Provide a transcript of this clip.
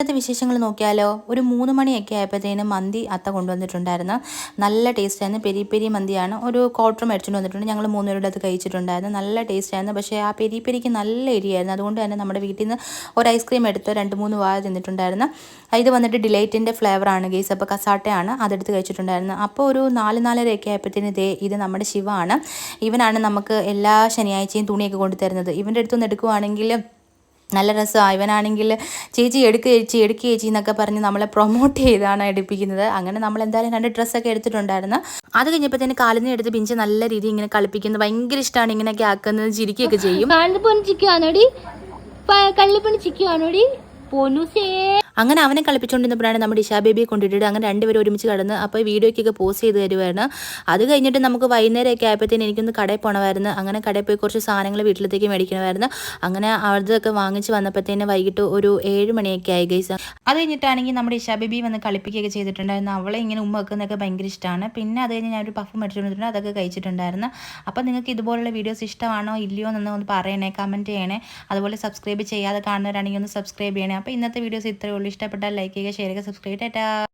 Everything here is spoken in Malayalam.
ഇന്നത്തെ വിശേഷങ്ങൾ നോക്കിയാലോ. ഒരു 3 മണിയൊക്കെ ആയപ്പോഴത്തേനും മന്തി അത്ത കൊണ്ടുവന്നിട്ടുണ്ടായിരുന്നു. നല്ല ടേസ്റ്റായിരുന്നു. Peri peri മന്തിയാണ്. ഒരു ക്വാർട്ടർ മേടിച്ചുകൊണ്ട് വന്നിട്ടുണ്ട്. ഞങ്ങൾ 3 പേരുടെ അത് കഴിച്ചിട്ടുണ്ടായിരുന്നു. നല്ല ടേസ്റ്റായിരുന്നു. പക്ഷേ ആ പെരി പെരിക്ക് നല്ല എരിയായിരുന്നു. അതുകൊണ്ട് തന്നെ നമ്മുടെ വീട്ടിൽ നിന്ന് ഒരു ഐസ്ക്രീം എടുത്ത് 2-3 വായ തിന്നിട്ടുണ്ടായിരുന്നു. ഇത് വന്നിട്ട് ഡിലൈറ്റിൻ്റെ ഫ്ലേവറാണ് ഗെയ്സ്. അപ്പോൾ കസാട്ടയാണ് അതെടുത്ത് കഴിച്ചിട്ടുണ്ടായിരുന്നു. അപ്പോൾ ഒരു 4-4:30 ഒക്കെ ആയപ്പോഴത്തേനും ഇത് നമ്മുടെ ശിവമാണ്. ഇവനാണ് നമുക്ക് എല്ലാ ശനിയാഴ്ചയും തുണിയൊക്കെ കൊണ്ടുതരുന്നത്. ഇവൻ്റെ അടുത്തൊന്ന് എടുക്കുവാണെങ്കിൽ നല്ല രസമാണ്. ഇവനാണെങ്കിൽ ചേച്ചി എടുക്ക് ചേച്ചി എന്നൊക്കെ പറഞ്ഞ് നമ്മളെ പ്രൊമോട്ട് ചെയ്താണ് എടുപ്പിക്കുന്നത്. അങ്ങനെ നമ്മൾ എന്തായാലും 2 ഡ്രസ്സൊക്കെ എടുത്തിട്ടുണ്ടായിരുന്നു. അത് കഴിഞ്ഞപ്പോഴത്തേന് കാലിന് എടുത്ത് പിഞ്ച് നല്ല രീതിയിൽ ഇങ്ങനെ കളിപ്പിക്കുന്നത് ഭയങ്കര ഇഷ്ടമാണ്. ഇങ്ങനെയൊക്കെ ആക്കുന്നത് ചിരിക്കുകയൊക്കെ ചെയ്യും. അങ്ങനെ അവനെ കളിപ്പിച്ചുകൊണ്ടിരുന്നപ്പോഴാണ് നമ്മുടെ ഇഷാ ബേബിയെ കൊണ്ടിട്ട് അങ്ങനെ രണ്ടുപേരും ഒരുമിച്ച് കിടന്ന് അപ്പോൾ വീഡിയോയ്ക്കൊക്കെ പോസ്റ്റ് ചെയ്ത് തരുമായിരുന്നു. അത് കഴിഞ്ഞിട്ട് നമുക്ക് വൈകുന്നേരമൊക്കെ ആയപ്പോഴത്തേന് എനിക്കൊന്ന് കടയിൽ പോകണമായിരുന്നു. അങ്ങനെ കടയിൽ പോയി കുറച്ച് സാധനങ്ങൾ വീട്ടിലത്തേക്ക് മേടിക്കണമായിരുന്നു. അങ്ങനെ അതൊക്കെ വാങ്ങിച്ച് വന്നപ്പോഴത്തേന് വൈകിട്ട് ഒരു 7 മണിയൊക്കെ ആയി ഗൈസ്. അത് കഴിഞ്ഞിട്ടാണെങ്കിൽ നമ്മുടെ ഇഷാ ബേബി വന്ന് കളിപ്പിക്കുകയൊക്കെ ചെയ്തിട്ടുണ്ടായിരുന്നു. അവളെ ഇങ്ങനെ ഉമ്മ വെക്കുന്നതൊക്കെ ഭയങ്കര ഇഷ്ടമാണ്. പിന്നെ അത് കഴിഞ്ഞ് ഞാനൊരു പഫ് മേടിച്ചിട്ടുണ്ട്, അതൊക്കെ കഴിച്ചിട്ടുണ്ടായിരുന്നു. അപ്പോൾ നിങ്ങൾക്ക് ഇതുപോലുള്ള വീഡിയോസ് ഇഷ്ടമാണോ ഇല്ലയോ എന്നൊന്ന് പറയണേ, കമൻറ്റ് ചെയ്യണേ. അതുപോലെ സബ്സ്ക്രൈബ് ചെയ്യാതെ കാണുന്നവരാണെങ്കിൽ ഒന്ന് സബ്സ്ക്രൈബ് ചെയ്യണേ. അപ്പോൾ ഇന്നത്തെ വീഡിയോസ് ഇത്രയേ ഉള്ളൂ. ഇഷ്ടപ്പെട്ടാൽ ലൈക്ക് ചെയ്യുക, ഷെയർ ചെയ്യുക, സബ്സ്ക്രൈബ്. ടാറ്റാ.